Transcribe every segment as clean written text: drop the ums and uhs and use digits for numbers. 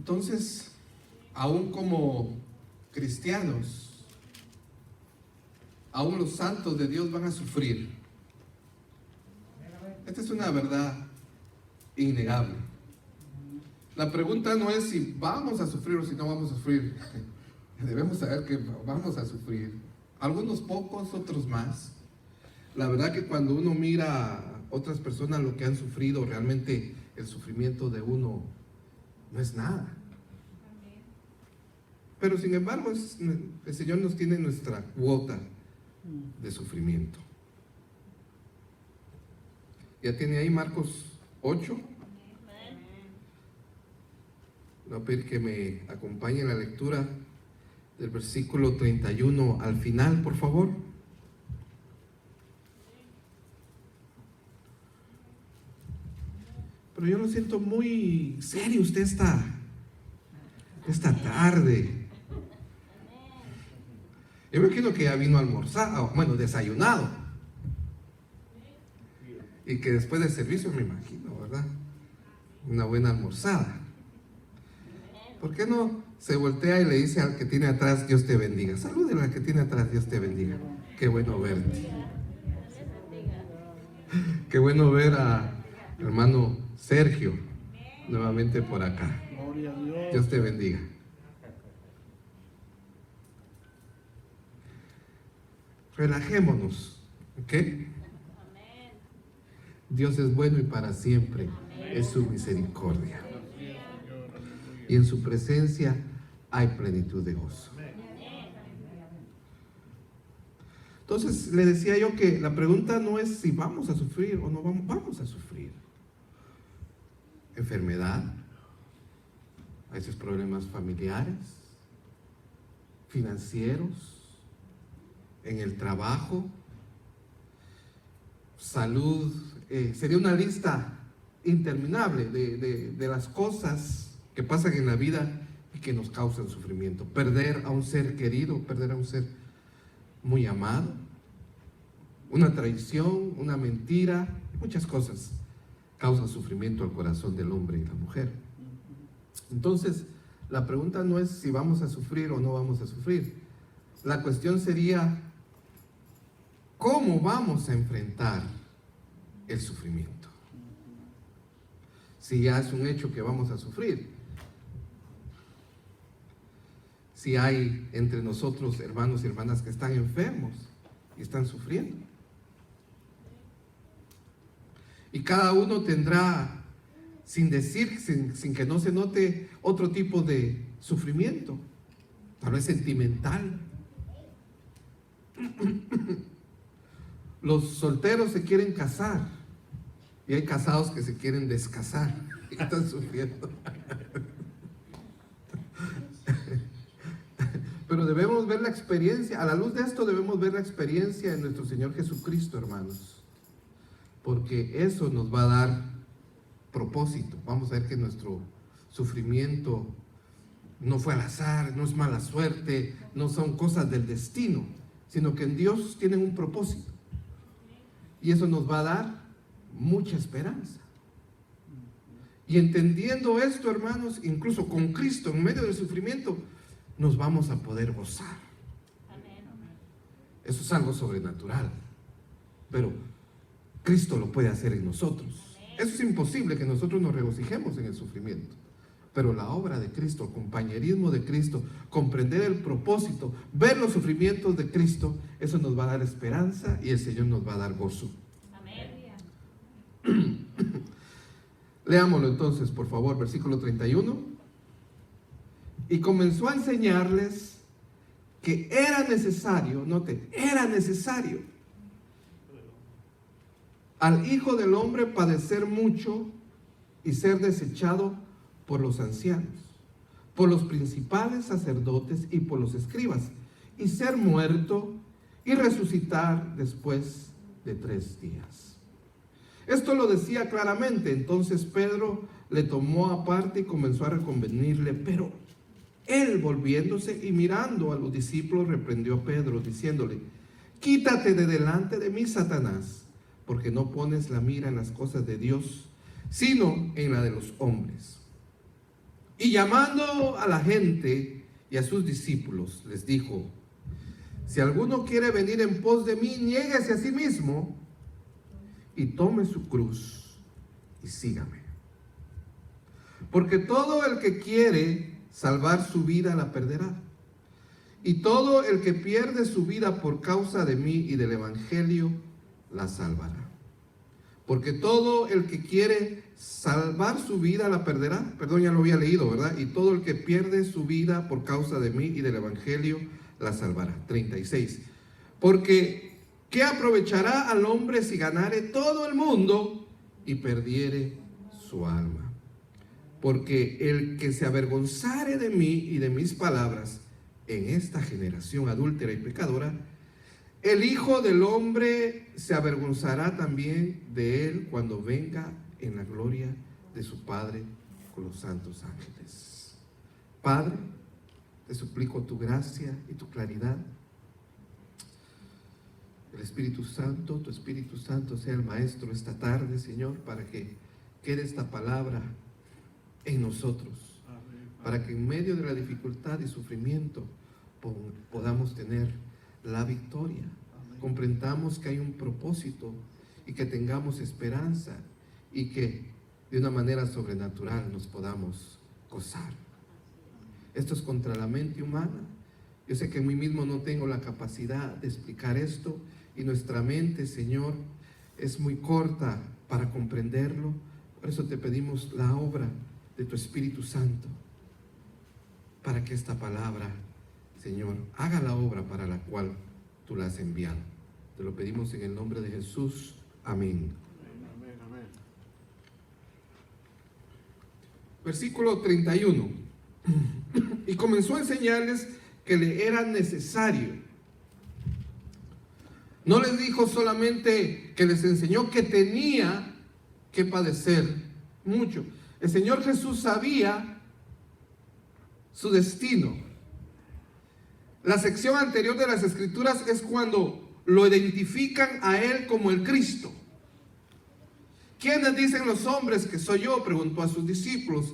Entonces, aún como cristianos, aún los santos de Dios van a sufrir. Esta es una verdad innegable. La pregunta no es si vamos a sufrir o si no vamos a sufrir. Debemos saber que vamos a sufrir. Algunos pocos, otros más. La verdad que cuando uno mira a otras personas lo que han sufrido, realmente el sufrimiento de uno no es nada. Pero sin embargo, el Señor nos tiene nuestra cuota de sufrimiento. ¿Ya tiene ahí Marcos 8? Voy a pedir que me acompañe en la lectura del versículo 31 al final, por favor. Pero yo lo siento muy serio usted esta tarde. Yo me imagino que ya vino almorzado, bueno, desayunado. Y que después del servicio, me imagino, ¿verdad? Una buena almorzada. ¿Por qué no se voltea y le dice al que tiene atrás, Dios te bendiga? Salúdele al que tiene atrás, Dios te bendiga. Qué bueno verte. Qué bueno ver a hermano Sergio nuevamente por acá. Dios te bendiga. Relajémonos, ¿ok? Dios es bueno y para siempre es su misericordia. Y en su presencia hay plenitud de gozo. Entonces le decía yo que la pregunta no es si vamos a sufrir o no vamos a sufrir. Enfermedad, a veces problemas familiares, financieros, en el trabajo, salud. Sería una lista interminable de las cosas que pasan en la vida y que nos causan sufrimiento. Perder a un ser querido, perder a un ser muy amado, una traición, una mentira, muchas cosas causan sufrimiento al corazón del hombre y la mujer. Entonces, la pregunta no es si vamos a sufrir o no vamos a sufrir. La cuestión sería, ¿cómo vamos a enfrentar el sufrimiento? Si ya es un hecho que vamos a sufrir. Si hay entre nosotros hermanos y hermanas que están enfermos y están sufriendo. Y cada uno tendrá, sin decir, sin que no se note, otro tipo de sufrimiento, tal vez sentimental. Los solteros se quieren casar y hay casados que se quieren descasar y están sufriendo. Pero debemos ver la experiencia, a la luz de esto debemos ver la experiencia de nuestro Señor Jesucristo, hermanos, porque eso nos va a dar propósito. Vamos a ver que nuestro sufrimiento no fue al azar, no es mala suerte, no son cosas del destino, sino que en Dios tienen un propósito. Y eso nos va a dar mucha esperanza. Y entendiendo esto, hermanos, incluso con Cristo en medio del sufrimiento, nos vamos a poder gozar. Eso es algo sobrenatural, pero Cristo lo puede hacer en nosotros. Eso es imposible que nosotros nos regocijemos en el sufrimiento, pero la obra de Cristo, el compañerismo de Cristo, comprender el propósito, ver los sufrimientos de Cristo, eso nos va a dar esperanza y el Señor nos va a dar gozo. Amén. Leámoslo entonces, por favor, versículo 31. Y comenzó a enseñarles que era necesario, note, era necesario al Hijo del Hombre padecer mucho y ser desechado por los ancianos, por los principales sacerdotes y por los escribas, y ser muerto y resucitar después de 3 días. Esto lo decía claramente. Entonces Pedro le tomó aparte y comenzó a reconvenirle, pero él, volviéndose y mirando a los discípulos, reprendió a Pedro, diciéndole: quítate de delante de mí, Satanás, porque no pones la mira en las cosas de Dios, sino en la de los hombres. Y llamando a la gente y a sus discípulos, les dijo: si alguno quiere venir en pos de mí, niéguese a sí mismo y tome su cruz y sígame. Porque todo el que quiere salvar su vida la perderá. Y todo el que pierde su vida por causa de mí y del Evangelio la salvará. Porque todo el que quiere salvar su vida la perderá. Perdón, ya lo había leído, ¿verdad? Y todo el que pierde su vida por causa de mí y del Evangelio la salvará. 36. Porque ¿qué aprovechará al hombre si ganare todo el mundo y perdiere su alma? Porque el que se avergonzare de mí y de mis palabras en esta generación adúltera y pecadora, el Hijo del Hombre se avergonzará también de él cuando venga en la gloria de su Padre con los santos ángeles. Padre, te suplico tu gracia y tu claridad. El Espíritu Santo, tu Espíritu Santo sea el maestro esta tarde, Señor, para que quede esta palabra en nosotros, para que en medio de la dificultad y sufrimiento podamos tener la victoria, comprendamos que hay un propósito y que tengamos esperanza y que de una manera sobrenatural nos podamos gozar. Esto es contra la mente humana. Yo sé que en mí mismo no tengo la capacidad de explicar esto y nuestra mente, Señor, es muy corta para comprenderlo. Por eso te pedimos la obra de tu Espíritu Santo para que esta palabra, Señor, haga la obra para la cual tú la has enviado. Te lo pedimos en el nombre de Jesús. Amén. Amén, amén. Versículo 31. Y comenzó a enseñarles que le era necesario. No les dijo solamente que les enseñó que tenía que padecer mucho. El Señor Jesús sabía su destino. La sección anterior de las Escrituras es cuando lo identifican a Él como el Cristo. ¿Quiénes dicen los hombres que soy yo?, preguntó a sus discípulos.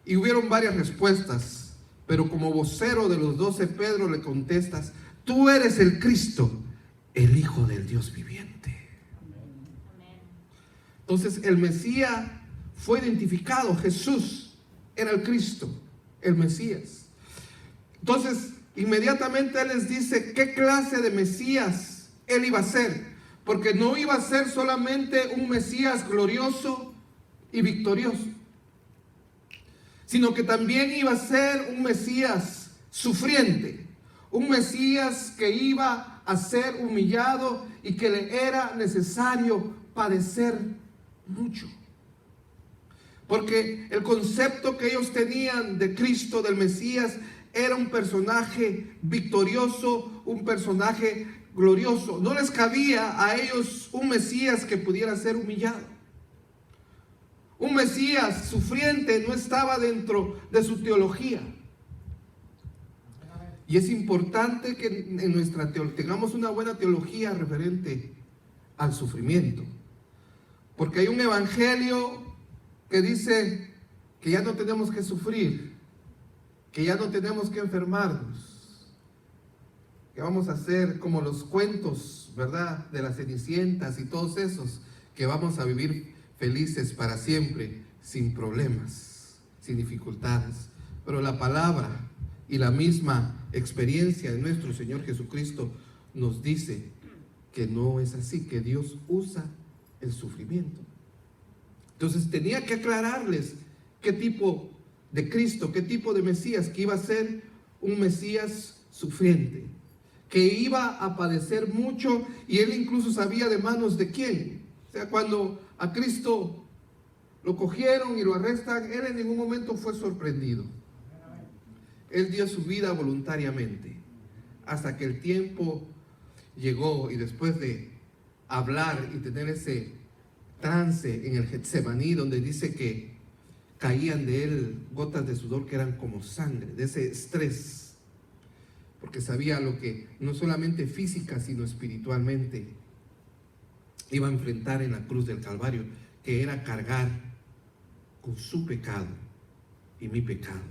Y hubieron varias respuestas, pero como vocero de los 12, Pedro le contestas: tú eres el Cristo, el Hijo del Dios viviente. Entonces el Mesías fue identificado. Jesús era el Cristo, el Mesías. Entonces inmediatamente Él les dice qué clase de Mesías Él iba a ser, porque no iba a ser solamente un Mesías glorioso y victorioso, sino que también iba a ser un Mesías sufriente, un Mesías que iba a ser humillado y que le era necesario padecer mucho. Porque el concepto que ellos tenían de Cristo, del Mesías, era un personaje victorioso, un personaje glorioso. No les cabía a ellos un Mesías que pudiera ser humillado. Un Mesías sufriente no estaba dentro de su teología. Y es importante que en nuestra tengamos una buena teología referente al sufrimiento. Porque hay un evangelio que dice que ya no tenemos que sufrir, que ya no tenemos que enfermarnos, que vamos a ser como los cuentos, ¿verdad?, de las cenicientas y todos esos, que vamos a vivir felices para siempre, sin problemas, sin dificultades. Pero la palabra y la misma experiencia de nuestro Señor Jesucristo nos dice que no es así, que Dios usa el sufrimiento. Entonces tenía que aclararles qué tipo de Cristo, qué tipo de Mesías, que iba a ser un Mesías sufriente, que iba a padecer mucho, y él incluso sabía de manos de quién. O sea, cuando a Cristo lo cogieron y lo arrestan, él en ningún momento fue sorprendido. Él dio su vida voluntariamente hasta que el tiempo llegó, y después de hablar y tener ese trance en el Getsemaní, donde dice que caían de él gotas de sudor que eran como sangre, de ese estrés, porque sabía lo que no solamente física sino espiritualmente iba a enfrentar en la cruz del Calvario, que era cargar con su pecado y mi pecado,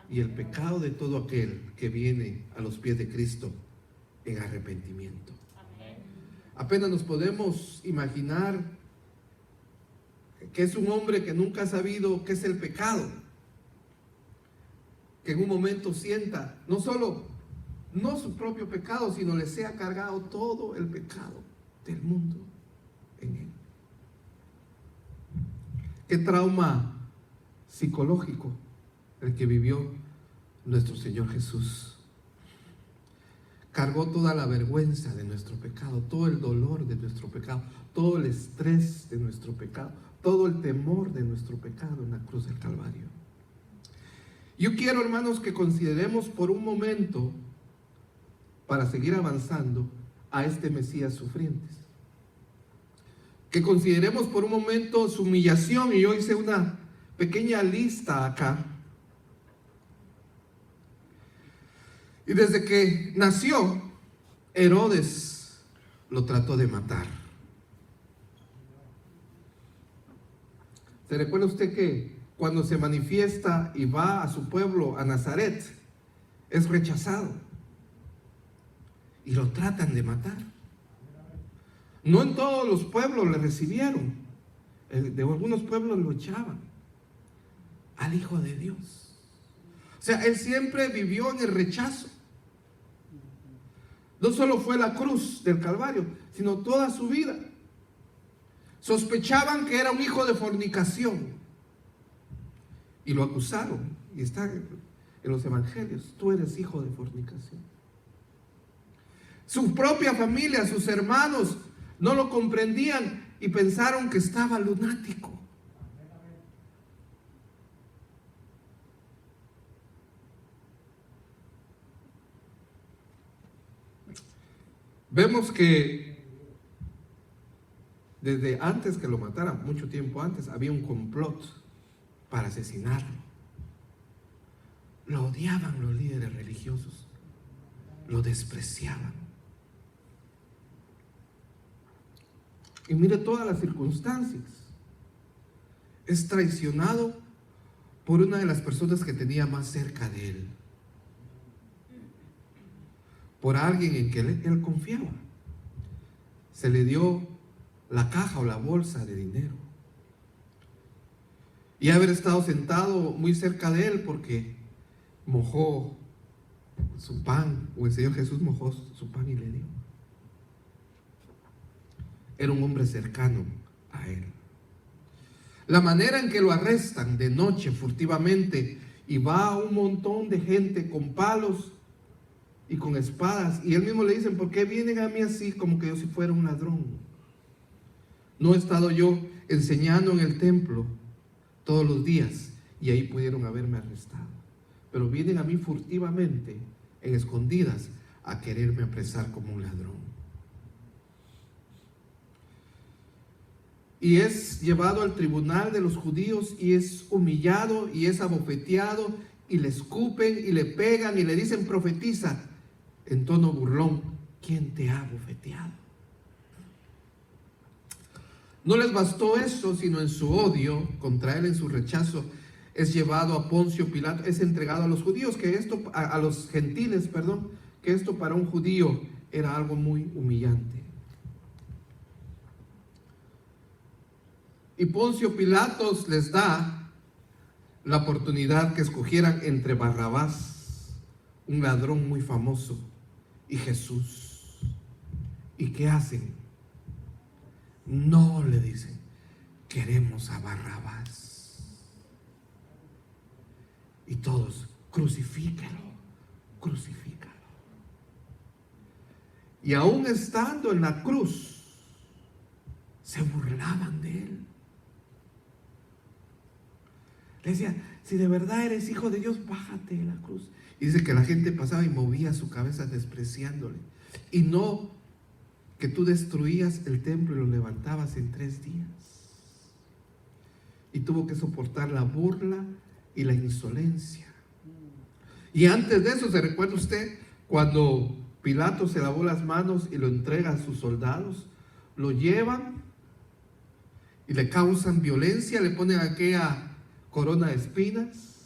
y el pecado de todo aquel que viene a los pies de Cristo en arrepentimiento. Apenas nos podemos imaginar que es un hombre que nunca ha sabido qué es el pecado, que en un momento sienta no solo no su propio pecado, sino le sea cargado todo el pecado del mundo en él. Qué trauma psicológico el que vivió nuestro Señor Jesús. Cargó toda la vergüenza de nuestro pecado, todo el dolor de nuestro pecado, todo el estrés de nuestro pecado, todo el temor de nuestro pecado en la cruz del Calvario. Yo quiero, hermanos, que consideremos por un momento, para seguir avanzando, a este Mesías sufriente. Que consideremos por un momento su humillación, y yo hice una pequeña lista acá. Y desde que nació, Herodes lo trató de matar. ¿Se recuerda usted que cuando se manifiesta y va a su pueblo, a Nazaret, es rechazado? Y lo tratan de matar. No en todos los pueblos le recibieron. De algunos pueblos lo echaban al Hijo de Dios. O sea, él siempre vivió en el rechazo. No solo fue la cruz del Calvario, sino toda su vida. Sospechaban que era un hijo de fornicación y lo acusaron. Y está en los evangelios: tú eres hijo de fornicación. Su propia familia, sus hermanos, no lo comprendían y pensaron que estaba lunático. Vemos que desde antes que lo mataran, mucho tiempo antes, había un complot para asesinarlo. Lo odiaban los líderes religiosos, lo despreciaban. Y mire todas las circunstancias. Es traicionado por una de las personas que tenía más cerca de él, por alguien en que él confiaba. Se le dio la caja o la bolsa de dinero, y haber estado sentado muy cerca de él porque mojó su pan, o el Señor Jesús mojó su pan y le dio. Era un hombre cercano a él. La manera en que lo arrestan de noche furtivamente, y va un montón de gente con palos y con espadas, y él mismo le dicen: ¿por qué vienen a mí así, como que yo si fuera un ladrón? ¿No he estado yo enseñando en el templo todos los días y ahí pudieron haberme arrestado? Pero vienen a mí furtivamente, en escondidas, a quererme apresar como un ladrón. Y es llevado al tribunal de los judíos y es humillado y es abofeteado, y le escupen y le pegan y le dicen: profetiza, en tono burlón: ¿quién te ha abofeteado? No les bastó eso, sino en su odio contra él, en su rechazo, es llevado a Poncio Pilato, es entregado a los judíos, que esto, a los gentiles, perdón, que esto para un judío era algo muy humillante. Y Poncio Pilatos les da la oportunidad que escogieran entre Barrabás, un ladrón muy famoso, y Jesús. ¿Y qué hacen? No, le dicen: queremos a Barrabás. Y todos: crucifícalo, crucifícalo. Y aún estando en la cruz, se burlaban de él. Le decían: si de verdad eres hijo de Dios, bájate de la cruz. Y dice que la gente pasaba y movía su cabeza despreciándole. Y no que tú destruías el templo y lo levantabas en 3 días. Y tuvo que soportar la burla y la insolencia. Y antes de eso, ¿se recuerda usted cuando Pilato se lavó las manos y lo entrega a sus soldados? Lo llevan y le causan violencia, le ponen aquella corona de espinas,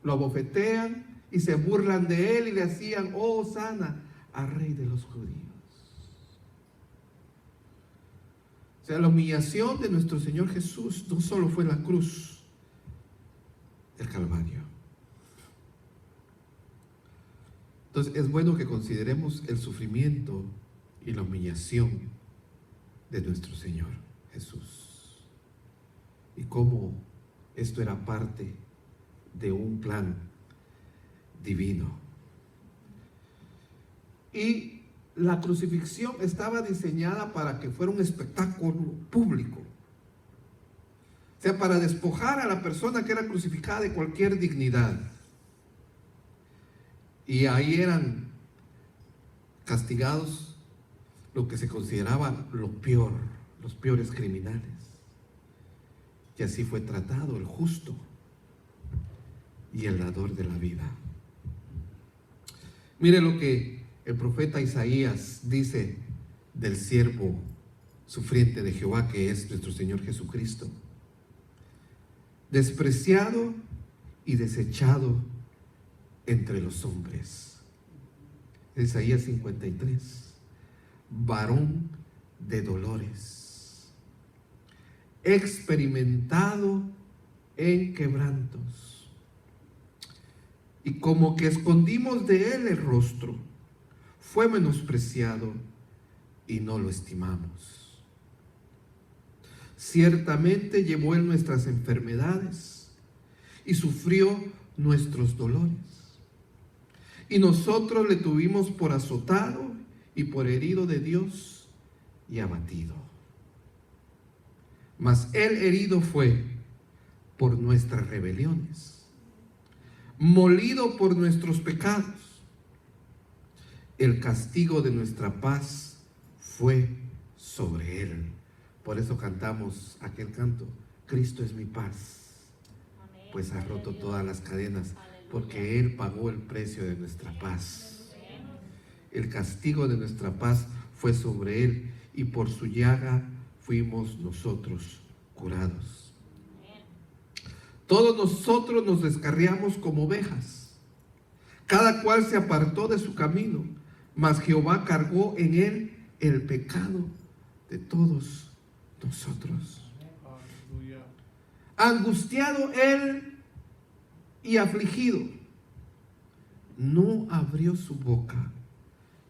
lo abofetean y se burlan de él y le hacían, oh, Hosana, al rey de los judíos. O sea, la humillación de nuestro Señor Jesús no solo fue la cruz del Calvario. Entonces es bueno que consideremos el sufrimiento y la humillación de nuestro Señor Jesús y cómo esto era parte de un plan divino. Y la crucifixión estaba diseñada para que fuera un espectáculo público, o sea, para despojar a la persona que era crucificada de cualquier dignidad. Y ahí eran castigados lo que se consideraba lo peor, los peores criminales. Y así fue tratado el justo y el dador de la vida. Mire lo que el profeta Isaías dice del siervo sufriente de Jehová, que es nuestro Señor Jesucristo. Despreciado y desechado entre los hombres. Isaías 53. Varón de dolores, experimentado en quebrantos, y como que escondimos de él el rostro, fue menospreciado y no lo estimamos. Ciertamente llevó él nuestras enfermedades y sufrió nuestros dolores, y nosotros le tuvimos por azotado y por herido de Dios y abatido. Mas él herido fue por nuestras rebeliones, molido por nuestros pecados. El castigo de nuestra paz fue sobre él. Por eso cantamos aquel canto, Cristo es mi paz, pues ha roto todas las cadenas, porque él pagó el precio de nuestra paz. El castigo de nuestra paz fue sobre él, y por su llaga fuimos nosotros curados. Todos nosotros nos descarriamos como ovejas, cada cual se apartó de su camino, mas Jehová cargó en él el pecado de todos nosotros. Angustiado él y afligido, no abrió su boca.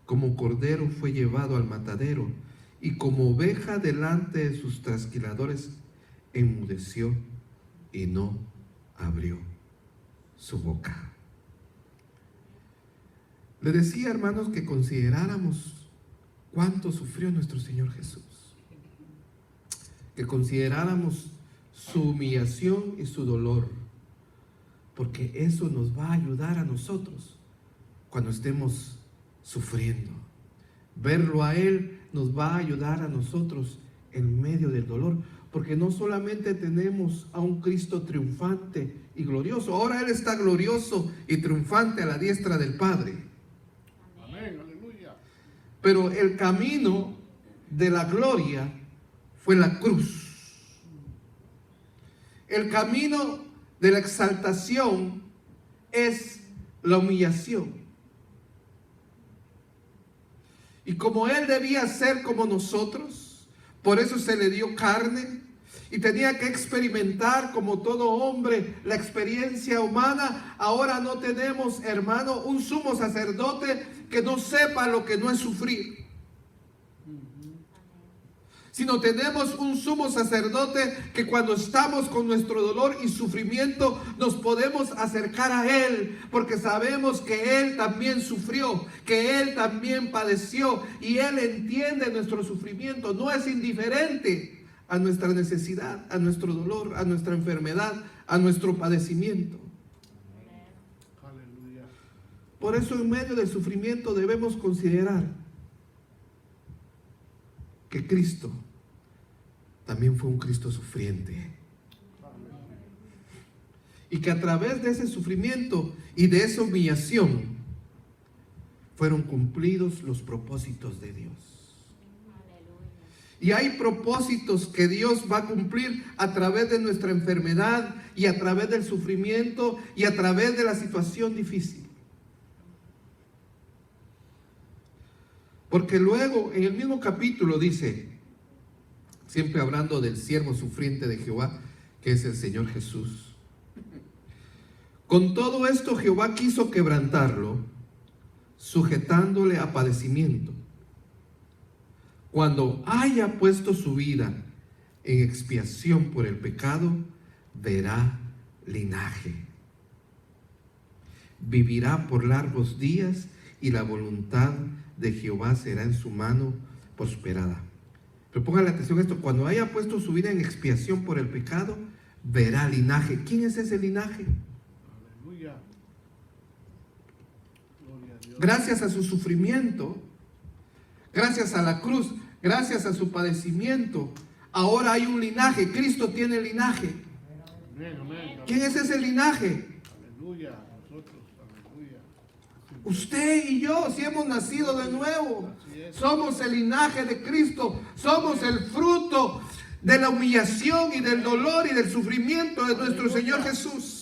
Como cordero fue llevado al matadero, y como oveja delante de sus trasquiladores enmudeció y no abrió su boca. Le decía, hermanos, que consideráramos cuánto sufrió nuestro Señor Jesús, que consideráramos su humillación y su dolor, porque eso nos va a ayudar a nosotros cuando estemos sufriendo. Verlo a él nos va a ayudar a nosotros en medio del dolor, porque no solamente tenemos a un Cristo triunfante y glorioso, ahora él está glorioso y triunfante a la diestra del Padre. Amén, aleluya. Pero el camino de la gloria fue la cruz. El camino de la exaltación es la humillación. Y como él debía ser como nosotros, por eso se le dio carne y tenía que experimentar como todo hombre la experiencia humana. Ahora no tenemos, hermano, un sumo sacerdote que no sepa lo que no es sufrir, sino tenemos un sumo sacerdote que cuando estamos con nuestro dolor y sufrimiento nos podemos acercar a él, porque sabemos que él también sufrió, que él también padeció, y él entiende nuestro sufrimiento, no es indiferente a nuestra necesidad, a nuestro dolor, a nuestra enfermedad, a nuestro padecimiento. Por eso en medio del sufrimiento debemos considerar que Cristo también fue un Cristo sufriente, y que a través de ese sufrimiento y de esa humillación fueron cumplidos los propósitos de Dios. Y hay propósitos que Dios va a cumplir a través de nuestra enfermedad y a través del sufrimiento y a través de la situación difícil. Porque luego en el mismo capítulo dice, siempre hablando del siervo sufriente de Jehová, que es el Señor Jesús. Con todo esto Jehová quiso quebrantarlo, sujetándole a padecimiento. Cuando haya puesto su vida en expiación por el pecado, verá linaje. Vivirá por largos días y la voluntad de Jehová será en su mano prosperada. Pero pongan la atención a esto: cuando haya puesto su vida en expiación por el pecado, verá linaje. ¿Quién es ese linaje? Aleluya. Gloria a Dios. Gracias a su sufrimiento, gracias a la cruz, gracias a su padecimiento, ahora hay un linaje. Cristo tiene linaje. Amén, amén. ¿Quién es ese linaje? Aleluya. Nosotros, aleluya. Usted y yo, si hemos nacido de nuevo, somos el linaje de Cristo, somos el fruto de la humillación y del dolor y del sufrimiento de nuestro Señor Jesús.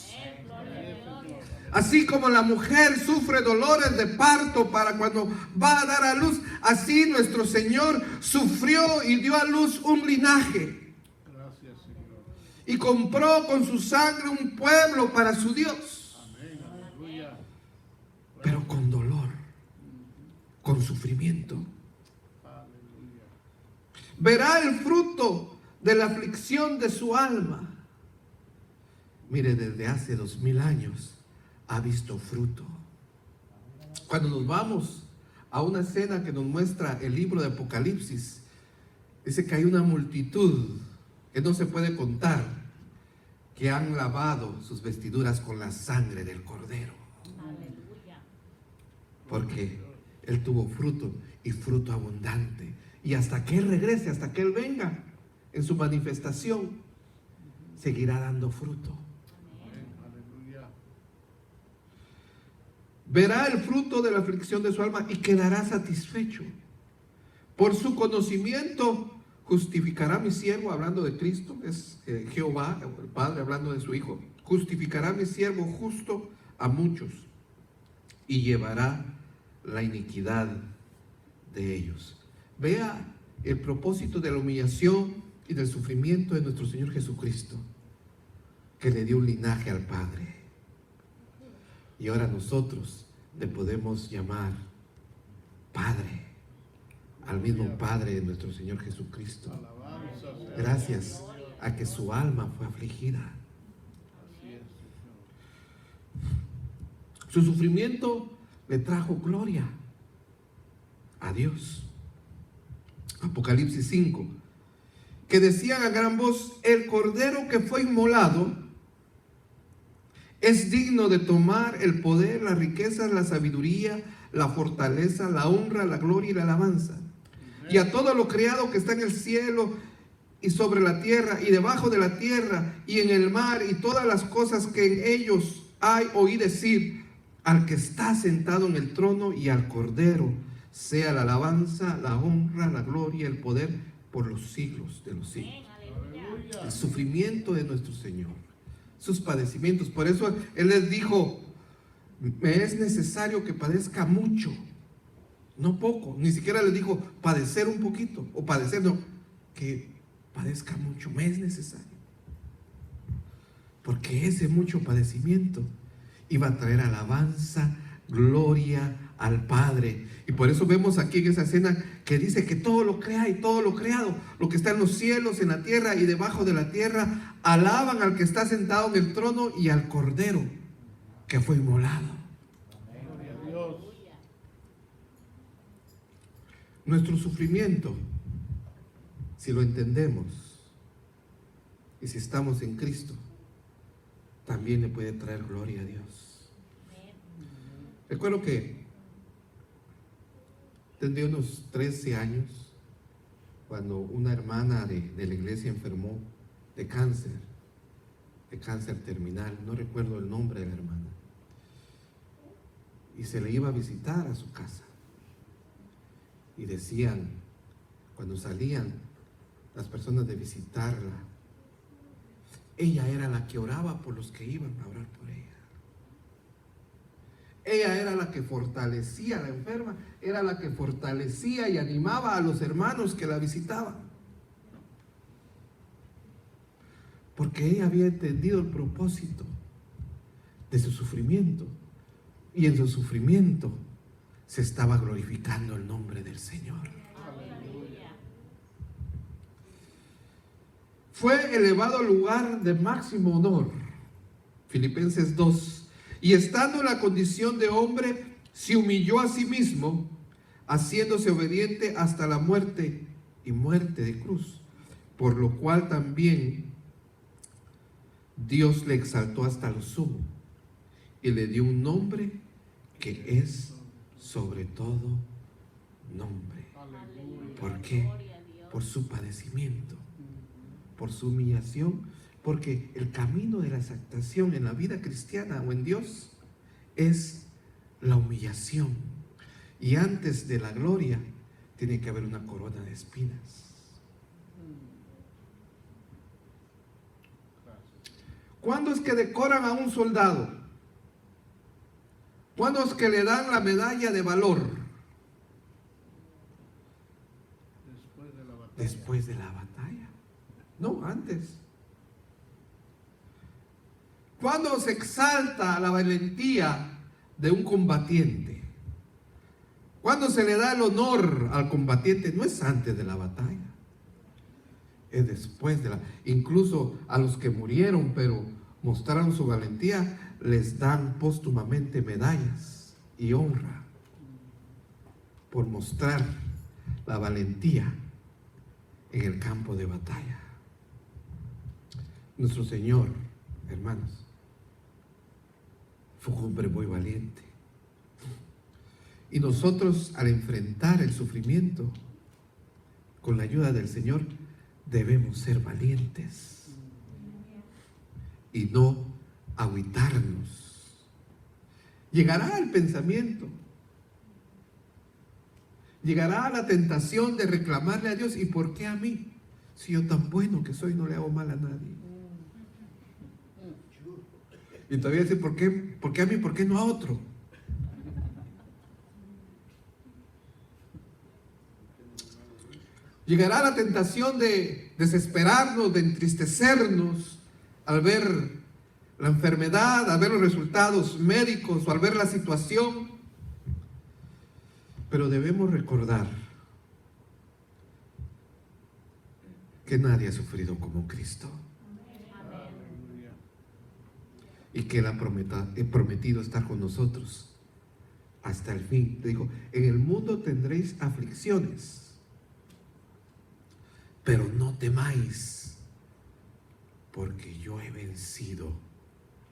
Así como la mujer sufre dolores de parto para cuando va a dar a luz, así nuestro Señor sufrió y dio a luz un linaje. Gracias, Señor. Y compró con su sangre un pueblo para su Dios. Amén, aleluya. Pero con dolor, con sufrimiento. Aleluya. Verá el fruto de la aflicción de su alma. Mire, desde hace 2000 años ha visto fruto. Cuando nos vamos a una escena que nos muestra el libro de Apocalipsis, dice que hay una multitud que no se puede contar, que han lavado sus vestiduras con la sangre del Cordero. Porque Él tuvo fruto y fruto abundante. Y hasta que Él regrese, hasta que Él venga en su manifestación, seguirá dando fruto. Aleluya. Verá el fruto de la aflicción de su alma y quedará satisfecho. Por su conocimiento justificará mi siervo, hablando de Cristo, es Jehová, el Padre hablando de su Hijo. Justificará mi siervo justo a muchos y llevará la iniquidad de ellos. Vea el propósito de la humillación y del sufrimiento de nuestro Señor Jesucristo, que le dio un linaje al Padre. Y ahora nosotros le podemos llamar Padre, al mismo Padre de nuestro Señor Jesucristo, Alabanza sea. gracias a que su alma fue afligida. Así es, Señor. Su sufrimiento le trajo gloria a Dios. Apocalipsis 5, que decían a gran voz: el Cordero que fue inmolado es digno de tomar el poder, las riquezas, la sabiduría, la fortaleza, la honra, la gloria y la alabanza. Y a todo lo creado que está en el cielo y sobre la tierra y debajo de la tierra y en el mar y todas las cosas que en ellos hay, oí decir: al que está sentado en el trono y al Cordero sea la alabanza, la honra, la gloria, el poder por los siglos de los siglos. Aleluya. El sufrimiento de nuestro Señor, sus padecimientos. Por eso Él les dijo: me es necesario que padezca mucho, no poco. Ni siquiera les dijo padecer un poquito o padecer, no, que padezca mucho, me es necesario. Porque ese mucho padecimiento iba a traer alabanza, gloria al Padre. Y por eso vemos aquí en esa escena que dice que todo lo crea y todo lo creado, lo que está en los cielos, en la tierra y debajo de la tierra, alaban al que está sentado en el trono y al Cordero que fue inmolado. Gloria a Dios. Nuestro sufrimiento, si lo entendemos y si estamos en Cristo, también le puede traer gloria a Dios. Recuerdo que tendría unos 13 años cuando una hermana de la iglesia enfermó de cáncer terminal. No recuerdo el nombre de la hermana. Y se le iba a visitar a su casa. Y decían, cuando salían, las personas de visitarla. Ella era la que oraba por los que iban a orar por ella. Ella era la que fortalecía a la enferma, era la que fortalecía y animaba a los hermanos que la visitaban. Porque ella había entendido el propósito de su sufrimiento. Y en su sufrimiento se estaba glorificando el nombre del Señor. Fue elevado al lugar de máximo honor. Filipenses 2. Y estando en la condición de hombre, se humilló a sí mismo, haciéndose obediente hasta la muerte y muerte de cruz. Por lo cual también Dios le exaltó hasta lo sumo y le dio un nombre que es sobre todo nombre. ¿Por qué? Por su padecimiento, por su humillación, porque el camino de la exaltación en la vida cristiana o en Dios es la humillación. Y antes de la gloria tiene que haber una corona de espinas. ¿Cuándo es que decoran a un soldado? ¿Cuándo es que le dan la medalla de valor? Después de la batalla. Después de la batalla. No, antes. ¿Cuándo se exalta la valentía de un combatiente? ¿Cuándo se le da el honor al combatiente? No es antes de la batalla. Es después de la... Incluso a los que murieron, pero mostraron su valentía, les dan póstumamente medallas y honra por mostrar la valentía en el campo de batalla. Nuestro Señor, hermanos, fue un hombre muy valiente. Y nosotros, al enfrentar el sufrimiento con la ayuda del Señor, debemos ser valientes y no agüitarnos. Llegará el pensamiento, llegará la tentación de reclamarle a Dios: ¿y por qué a mí? Si yo tan bueno que soy, no le hago mal a nadie. Y todavía decir: ¿por qué a mí? ¿Por qué no a otro? Llegará la tentación de desesperarnos, de entristecernos al ver la enfermedad, al ver los resultados médicos o al ver la situación. Pero debemos recordar que nadie ha sufrido como Cristo. Y que Él ha prometido estar con nosotros hasta el fin. Dijo: en el mundo tendréis aflicciones, pero no temáis, porque yo he vencido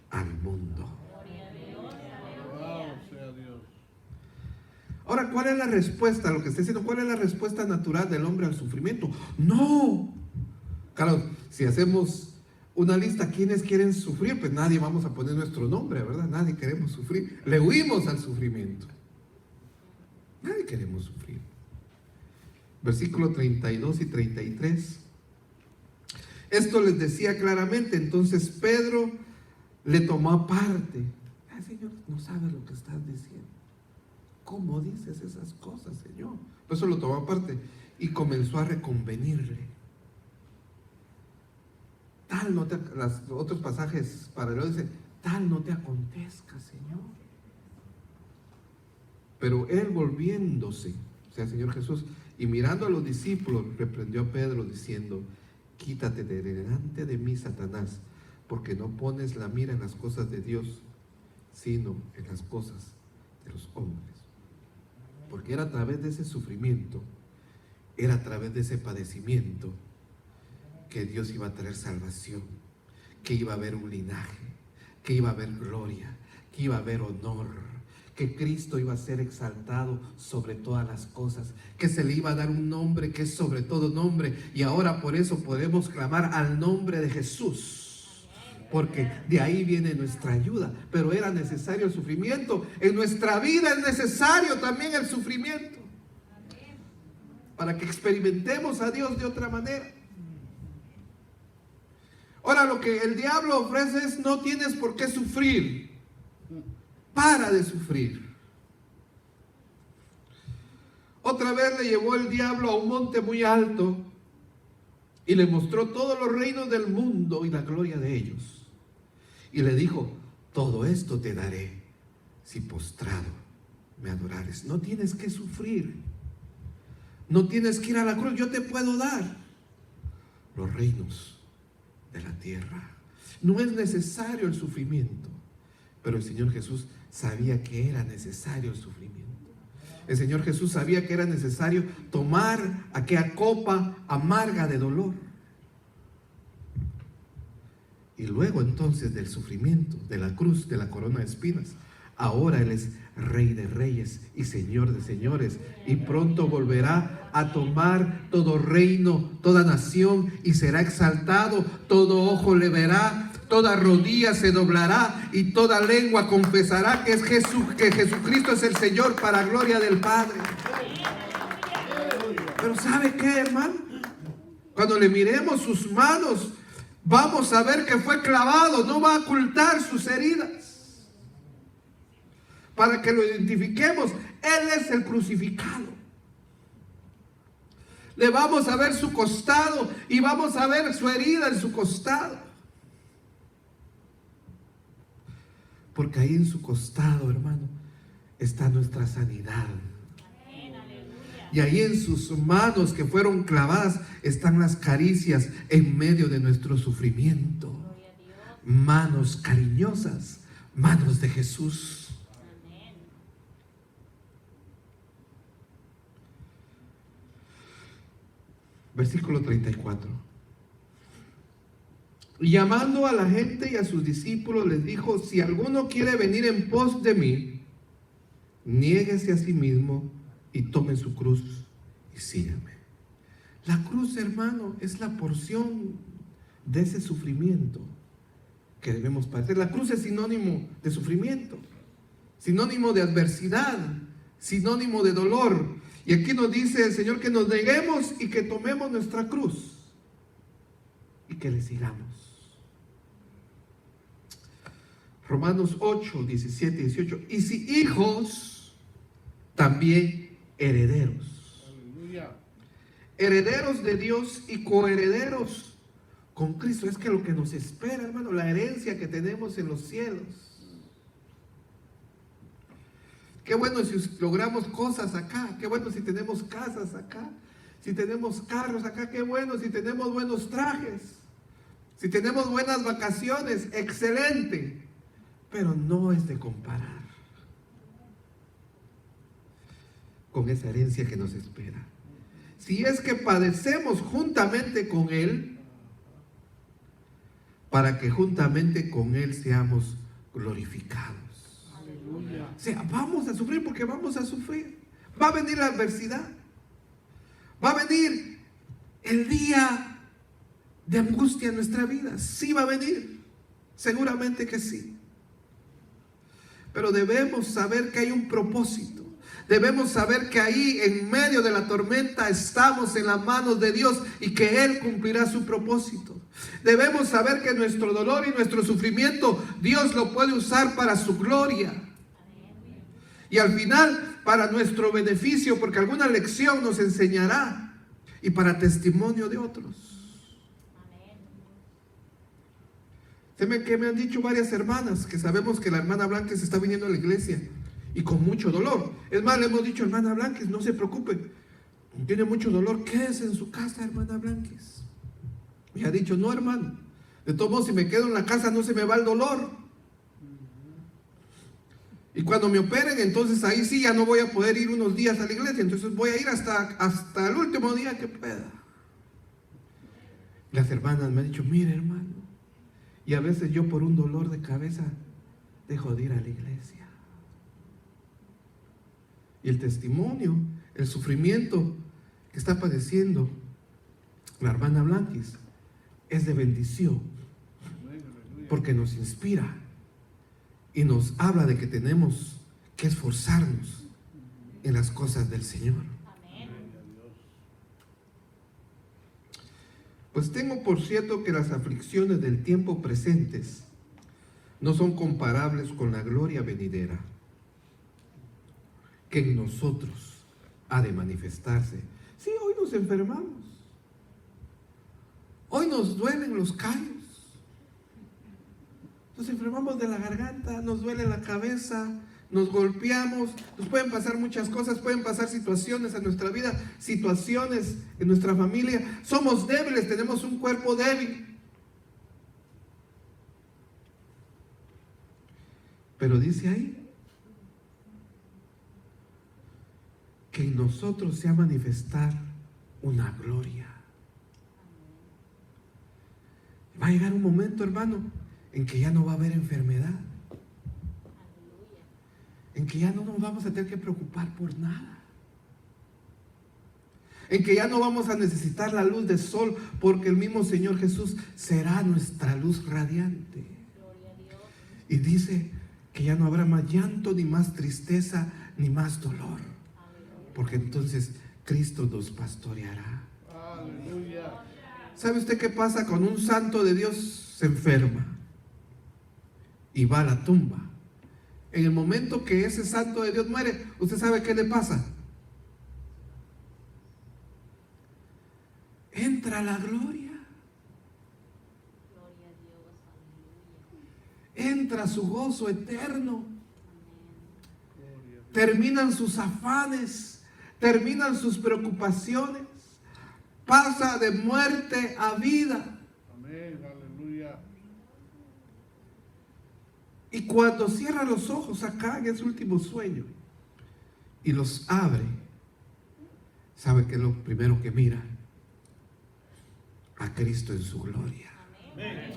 al mundo. Alabado sea Dios. Ahora, ¿cuál es la respuesta a lo que está diciendo? ¿Cuál es la respuesta natural del hombre al sufrimiento? No. Claro, si hacemos una lista, ¿quiénes quieren sufrir? Pues nadie vamos a poner nuestro nombre, ¿verdad? Nadie queremos sufrir. Le huimos al sufrimiento. Nadie queremos sufrir. Versículo 32 y 33. Esto les decía claramente. Entonces Pedro le tomó aparte. Ay, Señor, no sabes lo que estás diciendo. ¿Cómo dices esas cosas, Señor? Por eso lo tomó aparte y comenzó a reconvenirle. Tal no te, los otros pasajes paralelos dicen: tal no te acontezca, Señor. Pero él, volviéndose, o sea, el Señor Jesús, y mirando a los discípulos, reprendió a Pedro diciendo: quítate de delante de mí, Satanás, porque no pones la mira en las cosas de Dios, sino en las cosas de los hombres. Porque era a través de ese sufrimiento, era a través de ese padecimiento, que Dios iba a traer salvación, que iba a haber un linaje, que iba a haber gloria, que iba a haber honor, que Cristo iba a ser exaltado sobre todas las cosas, que se le iba a dar un nombre que es sobre todo nombre. Y ahora por eso podemos clamar al nombre de Jesús, porque de ahí viene nuestra ayuda. Pero era necesario el sufrimiento. En nuestra vida es necesario también el sufrimiento, para que experimentemos a Dios de otra manera. Ahora, lo que el diablo ofrece es: no tienes por qué sufrir. Para de sufrir. Otra vez le llevó el diablo a un monte muy alto y le mostró todos los reinos del mundo y la gloria de ellos. Y le dijo: todo esto te daré si postrado me adorares. No tienes que sufrir. No tienes que ir a la cruz. Yo te puedo dar los reinos de la tierra. No es necesario el sufrimiento. Pero el Señor Jesús sabía que era necesario el sufrimiento. El Señor Jesús sabía que era necesario tomar aquella copa amarga de dolor. Y luego entonces del sufrimiento, de la cruz, de la corona de espinas, ahora Él es Rey de reyes y Señor de señores. Y pronto volverá a tomar todo reino, toda nación, y será exaltado. Todo ojo le verá, toda rodilla se doblará y toda lengua confesará que Jesucristo es el Señor, para gloria del Padre. Pero ¿sabe qué, hermano? Cuando le miremos sus manos, vamos a ver que fue clavado. No va a ocultar sus heridas, para que lo identifiquemos. Él es el crucificado. Le vamos a ver su costado y vamos a ver su herida en su costado. Porque ahí en su costado, hermano, está nuestra sanidad. Y ahí en sus manos que fueron clavadas están las caricias en medio de nuestro sufrimiento. Manos cariñosas, manos de Jesús. Versículo 34. Y llamando a la gente y a sus discípulos les dijo: si alguno quiere venir en pos de mí, niéguese a sí mismo y tome su cruz y sígame. La cruz, hermano, es la porción de ese sufrimiento que debemos padecer. La cruz es sinónimo de sufrimiento, sinónimo de adversidad, sinónimo de dolor. Y aquí nos dice el Señor que nos neguemos y que tomemos nuestra cruz y que le sigamos. Romanos 8, 17 y 18. Y si hijos, también herederos. Aleluya. Herederos de Dios y coherederos con Cristo. Es que lo que nos espera, hermano, la herencia que tenemos en los cielos. Qué bueno si logramos cosas acá. Qué bueno si tenemos casas acá. Si tenemos carros acá. Qué bueno si tenemos buenos trajes. Si tenemos buenas vacaciones. Excelente. Pero no es de comparar con esa herencia que nos espera. Si es que padecemos juntamente con Él, para que juntamente con Él seamos glorificados. Aleluya. O sea, vamos a sufrir porque vamos a sufrir. Va a venir la adversidad. Va a venir el día de angustia en nuestra vida. Sí va a venir. Seguramente que sí. Pero debemos saber que hay un propósito. Debemos saber que ahí en medio de la tormenta estamos en las manos de Dios y que Él cumplirá su propósito. Debemos saber que nuestro dolor y nuestro sufrimiento Dios lo puede usar para su gloria. Y al final para nuestro beneficio, porque alguna lección nos enseñará y para testimonio de otros. Que me han dicho varias hermanas que sabemos que la hermana Blanques está viniendo a la iglesia y con mucho dolor. Es más, le hemos dicho: hermana Blanques, no se preocupe, tiene mucho dolor, quédese en su casa, hermana Blanques. Y ha dicho: no, hermano, de todos modos, si me quedo en la casa no se me va el dolor. Y cuando me operen, entonces ahí sí ya no voy a poder ir unos días a la iglesia, entonces voy a ir hasta el último día que pueda. Las hermanas me han dicho: mire, hermano, y a veces yo por un dolor de cabeza dejo de ir a la iglesia. Y el testimonio, el sufrimiento que está padeciendo la hermana Blanquis es de bendición, porque nos inspira y nos habla de que tenemos que esforzarnos en las cosas del Señor. Pues tengo por cierto que las aflicciones del tiempo presentes no son comparables con la gloria venidera, que en nosotros ha de manifestarse. Sí, hoy nos enfermamos, hoy nos duelen los callos, nos enfermamos de la garganta, nos duele la cabeza, nos golpeamos, nos pueden pasar muchas cosas, pueden pasar situaciones en nuestra vida, situaciones en nuestra familia. Somos débiles, tenemos un cuerpo débil. Pero dice ahí que en nosotros se ha manifestar una gloria. Va a llegar un momento, hermano, en que ya no va a haber enfermedad, en que ya no nos vamos a tener que preocupar por nada, en que ya no vamos a necesitar la luz del sol, porque el mismo Señor Jesús será nuestra luz radiante. Y dice que ya no habrá más llanto, ni más tristeza, ni más dolor, porque entonces Cristo nos pastoreará. Aleluya. ¿Sabe usted qué pasa cuando un santo de Dios se enferma y va a la tumba? En el momento que ese santo de Dios muere, ¿usted sabe qué le pasa? Entra la gloria. Entra su gozo eterno. Terminan sus afanes, terminan sus preocupaciones. Pasa de muerte a vida. Amén, aleluya. Y cuando cierra los ojos acá en ese último sueño y los abre, ¿sabe qué es lo primero que mira? A Cristo en su gloria. Amén.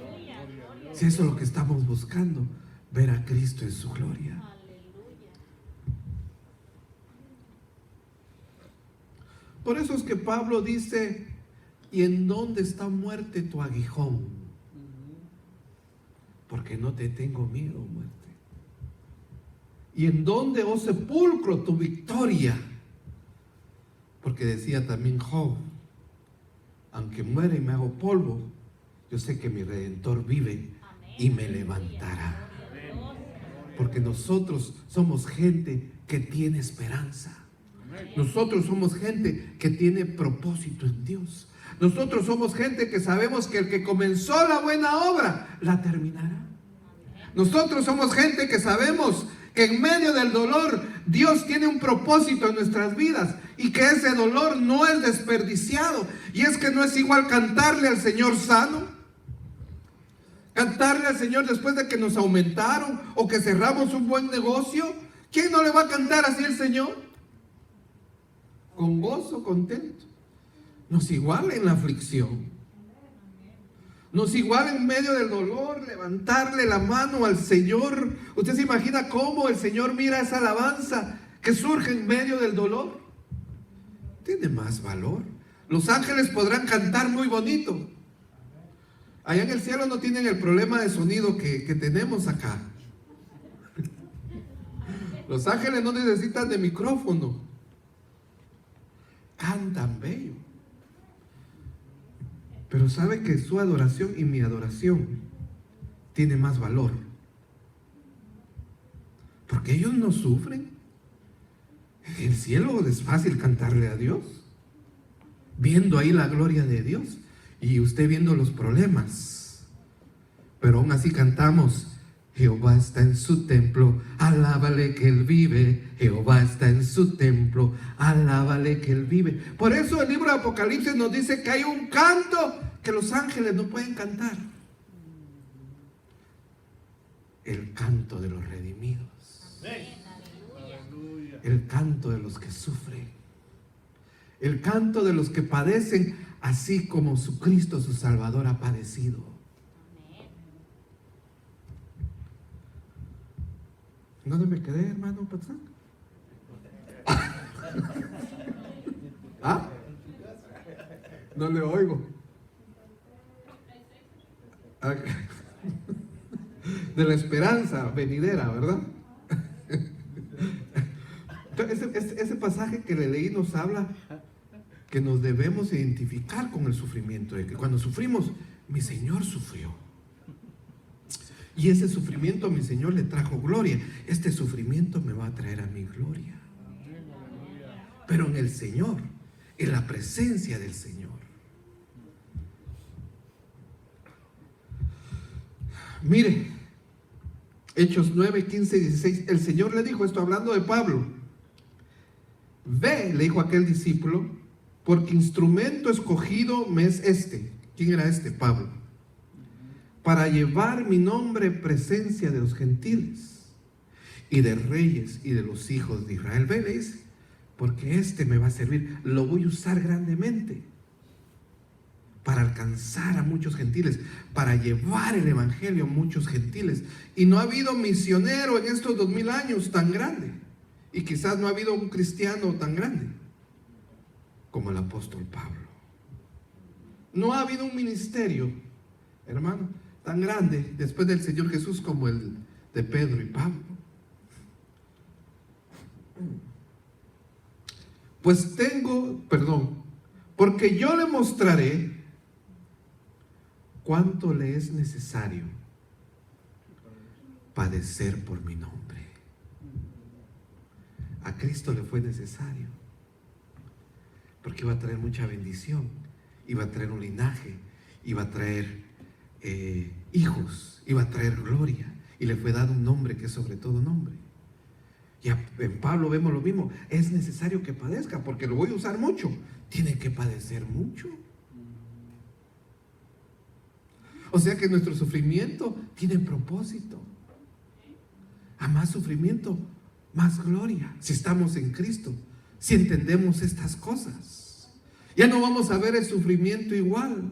Si eso es lo que estamos buscando, ver a Cristo en su gloria. Por eso es que Pablo dice: ¿y en dónde está muerte tu aguijón? Porque no te tengo miedo, muerte. ¿Y en dónde, oh sepulcro, tu victoria? Porque decía también Job: aunque muera y me hago polvo, yo sé que mi Redentor vive y me levantará. Porque nosotros somos gente que tiene esperanza. Nosotros somos gente que tiene propósito en Dios. Nosotros somos gente que sabemos que el que comenzó la buena obra la terminará. Nosotros somos gente que sabemos que en medio del dolor Dios tiene un propósito en nuestras vidas y que ese dolor no es desperdiciado. Y es que no es igual cantarle al Señor sano, cantarle al Señor después de que nos aumentaron o que cerramos un buen negocio. ¿Quién no le va a cantar así al Señor? Con gozo, contento. No es igual en la aflicción. No es igual en medio del dolor levantarle la mano al Señor. ¿Usted se imagina cómo el Señor mira esa alabanza que surge en medio del dolor? Tiene más valor. Los ángeles podrán cantar muy bonito. Allá en el cielo no tienen el problema de sonido que tenemos acá. Los ángeles no necesitan de micrófono. Cantan bello. Pero sabe que su adoración y mi adoración tiene más valor. Porque ellos no sufren. En el cielo es fácil cantarle a Dios, viendo ahí la gloria de Dios y usted viendo los problemas. Pero aún así cantamos: Jehová está en su templo, alábale que Él vive. Jehová está en su templo, alábale que Él vive. Por eso el libro de Apocalipsis nos dice que hay un canto que los ángeles no pueden cantar: el canto de los redimidos. El canto de los que sufren, el canto de los que padecen, así como su Cristo, su Salvador, ha padecido. ¿Dónde me quedé, hermano Patzán? ¿Ah? No le oigo. De la esperanza venidera, ¿verdad? Entonces, ese pasaje que le leí nos habla que nos debemos identificar con el sufrimiento, de que cuando sufrimos, mi Señor sufrió. Y ese sufrimiento a mi Señor le trajo gloria. Este sufrimiento me va a traer a mi gloria. Pero en el Señor, en la presencia del Señor. Mire, Hechos 9, 15 y 16, el Señor le dijo, esto hablando de Pablo, ve, le dijo a aquel discípulo, porque instrumento escogido me es este. ¿Quién era este? Pablo. Para llevar mi nombre en presencia de los gentiles y de reyes y de los hijos de Israel. Ve, le dice, porque este me va a servir, lo voy a usar grandemente para alcanzar a muchos gentiles, para llevar el evangelio a muchos gentiles. Y no ha habido misionero en estos 2000 años tan grande, y quizás no ha habido un cristiano tan grande como el apóstol Pablo. No ha habido un ministerio, hermano, tan grande después del Señor Jesús como el de Pedro y Pablo. Pues porque yo le mostraré cuánto le es necesario padecer por mi nombre. A Cristo le fue necesario, porque iba a traer mucha bendición, iba a traer un linaje, iba a traer hijos, iba a traer gloria, y le fue dado un nombre que es sobre todo nombre. Y en Pablo vemos lo mismo, es necesario que padezca, porque lo voy a usar mucho, tiene que padecer mucho. O sea que nuestro sufrimiento tiene propósito. A más sufrimiento, más gloria. Si estamos en Cristo, si entendemos estas cosas, ya no vamos a ver el sufrimiento igual.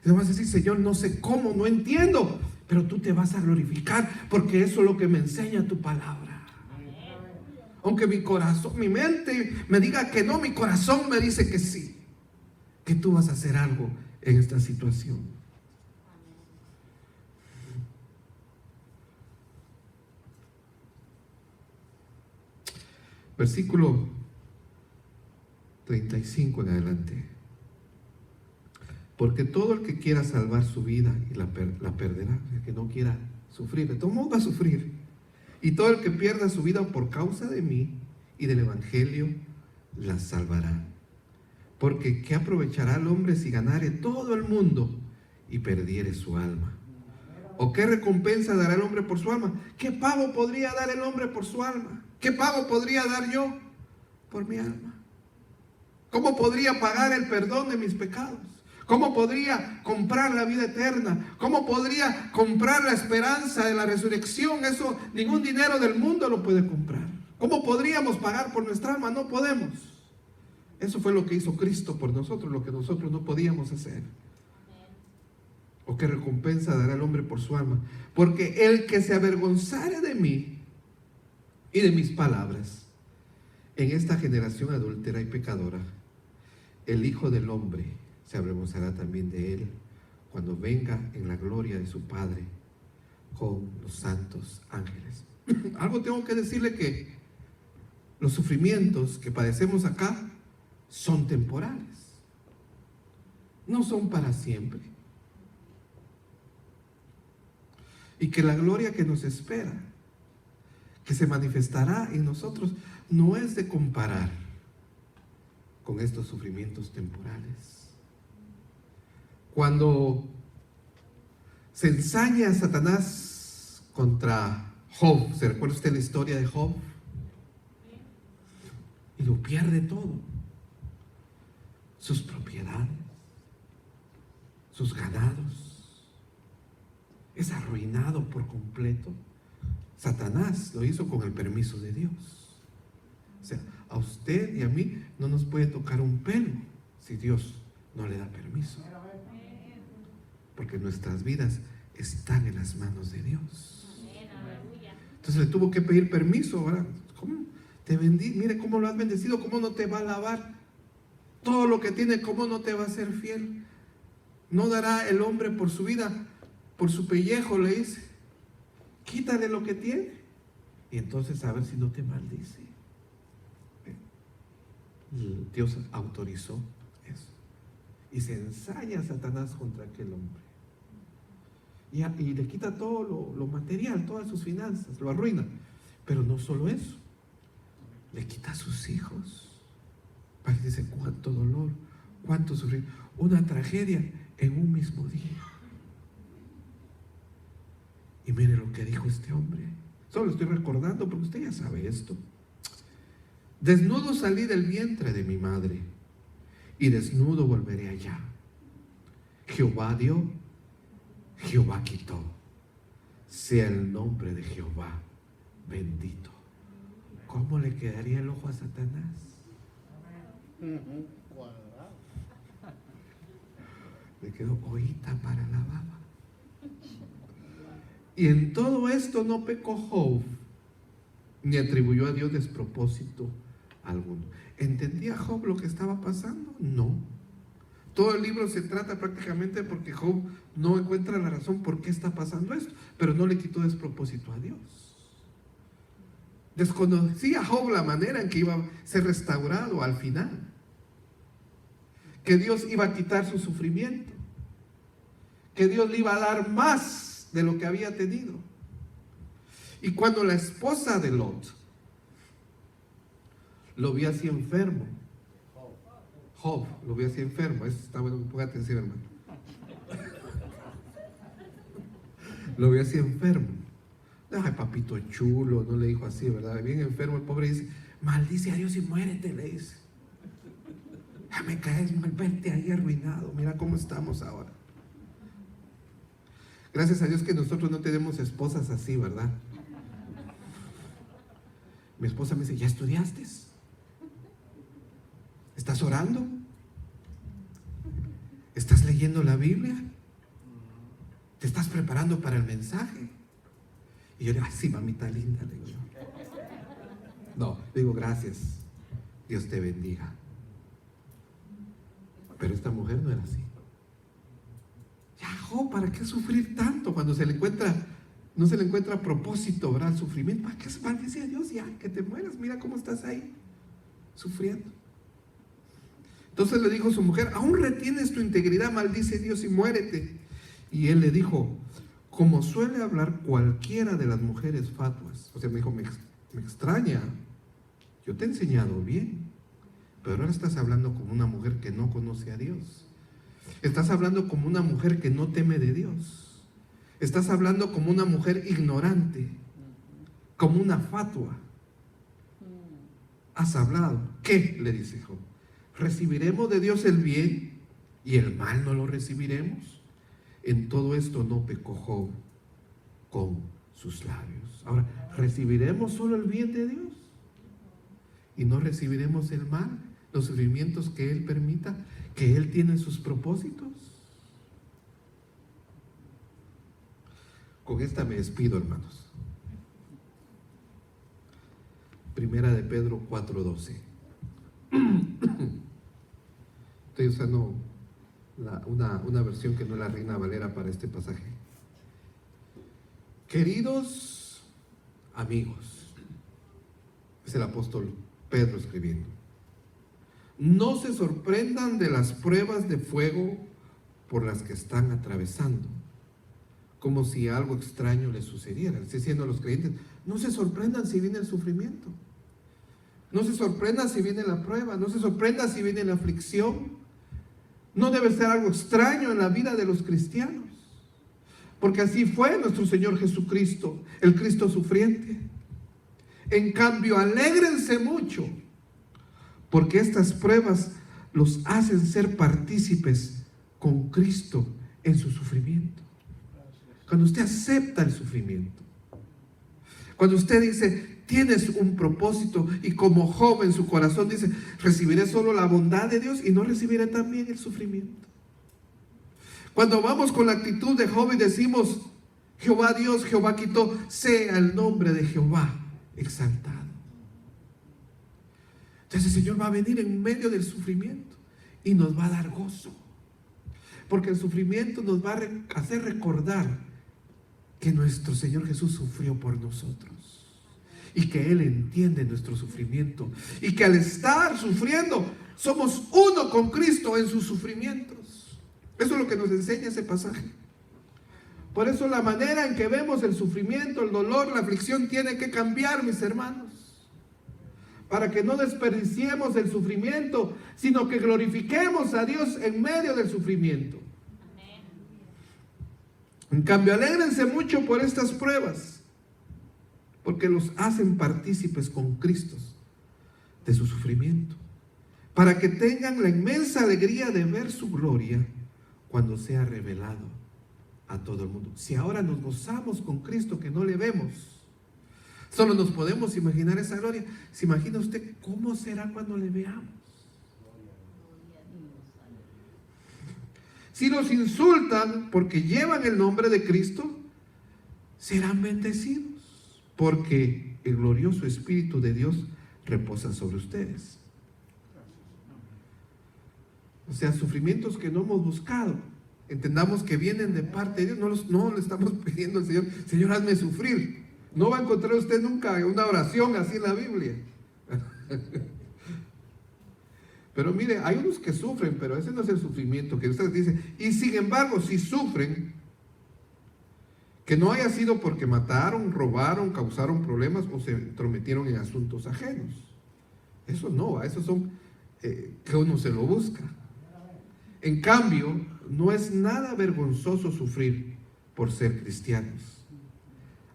Y vamos a decir, Señor, no sé cómo, no entiendo, pero tú te vas a glorificar, porque eso es lo que me enseña tu palabra. Aunque mi corazón, mi mente me diga que no, mi corazón me dice que sí, que tú vas a hacer algo en esta situación. Versículo 35 en adelante. Porque todo el que quiera salvar su vida y la perderá. El que no quiera sufrir, de todo modo va a sufrir. Y todo el que pierda su vida por causa de mí y del evangelio, la salvará. Porque ¿qué aprovechará el hombre si ganare todo el mundo y perdiere su alma? ¿O qué recompensa dará el hombre por su alma? ¿Qué pago podría dar el hombre por su alma? ¿Qué pago podría dar yo por mi alma? ¿Cómo podría pagar el perdón de mis pecados? ¿Cómo podría comprar la vida eterna? ¿Cómo podría comprar la esperanza de la resurrección? Eso ningún dinero del mundo lo puede comprar. ¿Cómo podríamos pagar por nuestra alma? No podemos. Eso fue lo que hizo Cristo por nosotros, lo que nosotros no podíamos hacer. ¿O qué recompensa dará el hombre por su alma? Porque el que se avergonzare de mí y de mis palabras en esta generación adúltera y pecadora, el Hijo del Hombre se avergonzará también de él cuando venga en la gloria de su Padre con los santos ángeles. Algo tengo que decirle, que los sufrimientos que padecemos acá son temporales, no son para siempre. Y que la gloria que nos espera, que se manifestará en nosotros, no es de comparar con estos sufrimientos temporales. Cuando se ensaña Satanás contra Job, ¿se recuerda usted la historia de Job? Y lo pierde todo. Sus propiedades, sus ganados. Es arruinado por completo. Satanás lo hizo con el permiso de Dios. O sea, a usted y a mí no nos puede tocar un pelo si Dios no le da permiso. Porque nuestras vidas están en las manos de Dios. Entonces le tuvo que pedir permiso. Ahora, ¿cómo te bendí? Mire cómo lo has bendecido, cómo no te va a alabar. Todo lo que tiene, cómo no te va a ser fiel. No dará el hombre por su vida, por su pellejo, le dice. Quítale lo que tiene y entonces a ver si no te maldice. Dios autorizó eso. Y se ensaña Satanás contra aquel hombre. Y le quita todo lo material, todas sus finanzas, lo arruina. Pero no solo eso, le quita a sus hijos. Para que dice, cuánto dolor, cuánto sufrir. Una tragedia en un mismo día. Y mire lo que dijo este hombre. Solo estoy recordando porque usted ya sabe esto. Desnudo salí del vientre de mi madre y desnudo volveré allá. Jehová dio, Jehová quitó. Sea el nombre de Jehová bendito. ¿Cómo le quedaría el ojo a Satanás? Cuadrado. Le quedó oíta para la baba. Y en todo esto no pecó Job, ni atribuyó a Dios despropósito alguno. ¿Entendía Job lo que estaba pasando? No. Todo el libro se trata prácticamente porque Job no encuentra la razón por qué está pasando esto, pero no le quitó despropósito a Dios. Desconocía Job la manera en que iba a ser restaurado al final, que Dios iba a quitar su sufrimiento, que Dios le iba a dar más de lo que había tenido. Y cuando la esposa de Lot lo vio así enfermo, Job lo vio así enfermo, eso está bueno, ponga atención, hermano. Lo vio así enfermo. Ay, papito chulo, no le dijo así, ¿verdad? Bien enfermo, el pobre dice, maldice a Dios y muérete, le dice. Ya me caes mal, verte ahí arruinado, mira cómo estamos ahora. Gracias a Dios que nosotros no tenemos esposas así, ¿verdad? Mi esposa me dice, ¿ya estudiaste? ¿Estás orando? ¿Estás leyendo la Biblia? ¿Te estás preparando para el mensaje? Y yo le digo, sí, mamita linda, le digo. No, le digo, gracias, Dios te bendiga. Pero esta mujer no era así. Ya, Job, ¿para qué sufrir tanto cuando no se le encuentra propósito, ¿verdad? El sufrimiento. ¿Para qué se maldice a Dios? Ya, que te mueras, mira cómo estás ahí, sufriendo. Entonces le dijo su mujer, aún retienes tu integridad, maldice a Dios y muérete. Y él le dijo, como suele hablar cualquiera de las mujeres fatuas. O sea, me dijo, me extraña, yo te he enseñado bien, pero ahora estás hablando como una mujer que no conoce a Dios. Estás hablando como una mujer que no teme de Dios. Estás hablando como una mujer ignorante, como una fatua. Has hablado. ¿Qué? Le dice Job. ¿Recibiremos de Dios el bien y el mal no lo recibiremos? En todo esto no pecó Job con sus labios. Ahora, ¿recibiremos solo el bien de Dios? ¿Y no recibiremos el mal? Los sufrimientos que Él permita, que Él tiene sus propósitos. Con esta me despido, hermanos. Primera de Pedro 4:12. Estoy usando una versión que no es la Reina Valera para este pasaje. Queridos amigos, es el apóstol Pedro escribiendo, no se sorprendan de las pruebas de fuego por las que están atravesando, como si algo extraño les sucediera. Estoy diciendo a los creyentes, no se sorprendan si viene el sufrimiento, no se sorprendan si viene la prueba, no se sorprendan si viene la aflicción. No debe ser algo extraño en la vida de los cristianos, porque así fue nuestro Señor Jesucristo, el Cristo sufriente. En cambio, alégrense mucho, porque estas pruebas los hacen ser partícipes con Cristo en su sufrimiento. Cuando usted acepta el sufrimiento, cuando usted dice, tienes un propósito, y como Job en su corazón dice, recibiré solo la bondad de Dios y no recibiré también el sufrimiento. Cuando vamos con la actitud de Job y decimos, Jehová Dios, Jehová quitó, sea el nombre de Jehová exaltado. Entonces el Señor va a venir en medio del sufrimiento y nos va a dar gozo, porque el sufrimiento nos va a hacer recordar que nuestro Señor Jesús sufrió por nosotros y que Él entiende nuestro sufrimiento y que al estar sufriendo somos uno con Cristo en sus sufrimientos. Eso es lo que nos enseña ese pasaje. Por eso la manera en que vemos el sufrimiento, el dolor, la aflicción tiene que cambiar, mis hermanos, para que no desperdiciemos el sufrimiento, sino que glorifiquemos a Dios en medio del sufrimiento. En cambio, alégrense mucho por estas pruebas, porque los hacen partícipes con Cristo de su sufrimiento, para que tengan la inmensa alegría de ver su gloria cuando sea revelado a todo el mundo. Si ahora nos gozamos con Cristo que no le vemos, solo nos podemos imaginar esa gloria. ¿Se imagina usted cómo será cuando le veamos? Si nos insultan porque llevan el nombre de Cristo, serán bendecidos, porque el glorioso Espíritu de Dios reposa sobre ustedes. O sea, sufrimientos que no hemos buscado. Entendamos que vienen de parte de Dios. No le estamos pidiendo al Señor, Señor, hazme sufrir. No va a encontrar usted nunca una oración así en la Biblia. Pero mire, hay unos que sufren, pero ese no es el sufrimiento que usted dice. Y sin embargo, si sufren, que no haya sido porque mataron, robaron, causaron problemas o se entrometieron en asuntos ajenos. Eso no, esos son que uno se lo busca. En cambio, no es nada vergonzoso sufrir por ser cristianos.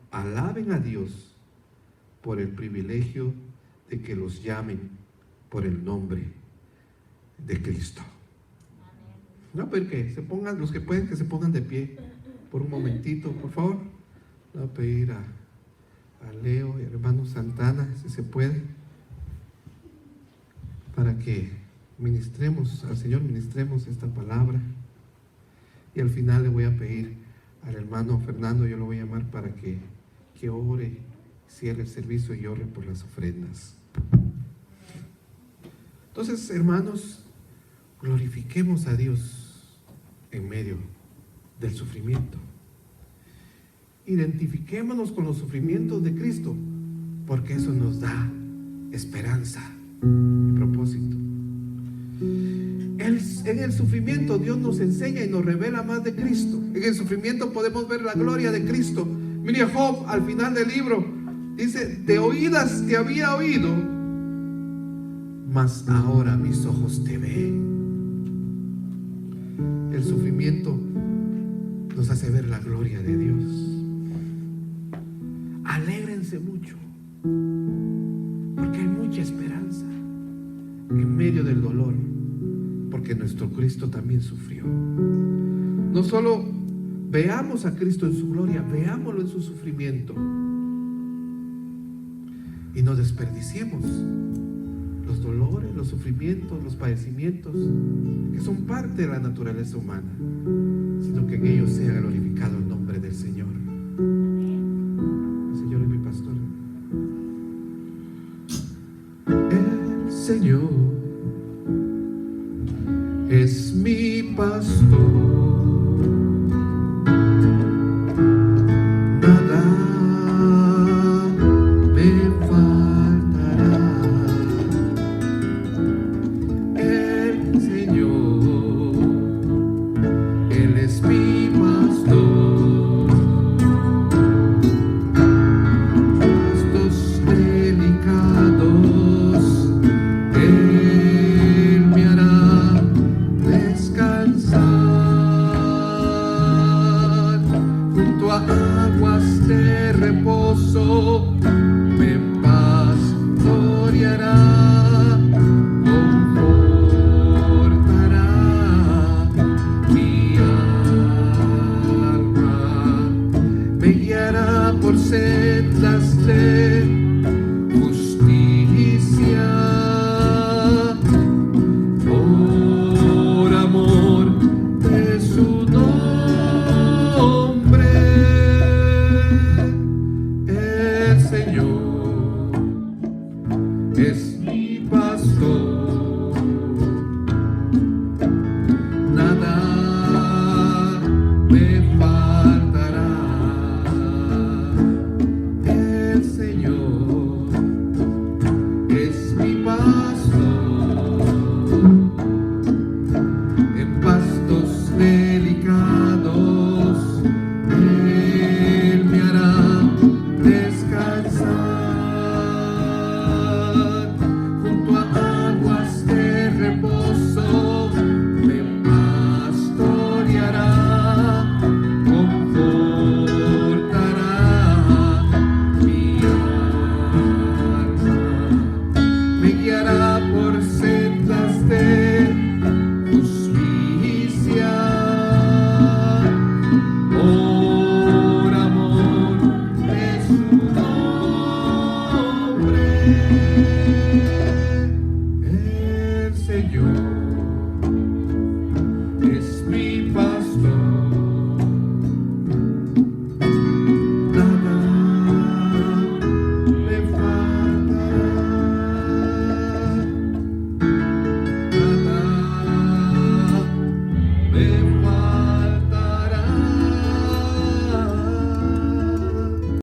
Alaben a Dios por el privilegio de que los llamen por el nombre de Cristo. No, pero que se pongan, los que pueden, que se pongan de pie por un momentito, por favor. Voy a pedir a Leo y al hermano Santana, si se puede, para que ministremos al Señor, ministremos esta palabra. Y al final le voy a pedir al hermano Fernando, yo lo voy a llamar para que ore, cierre el servicio y ore por las ofrendas. Entonces, hermanos, glorifiquemos a Dios en medio del sufrimiento. Identifiquémonos con los sufrimientos de Cristo, porque eso nos da esperanza y propósito. En el sufrimiento Dios nos enseña y nos revela más de Cristo. En el sufrimiento podemos ver la gloria de Cristo. Mire, Job al final del libro dice: de oídas te había oído, mas ahora mis ojos te ven. El sufrimiento nos hace ver la gloria de Dios. Alégrense mucho, porque hay mucha esperanza en medio del dolor, porque nuestro Cristo también sufrió. No solo veamos a Cristo en su gloria, veámoslo en su sufrimiento, y no desperdiciemos los dolores, los sufrimientos, los padecimientos que son parte de la naturaleza humana, sino que en ellos sea glorificado el nombre del Señor. El Señor es mi pastor. El Señor es mi pastor. Señor te falta.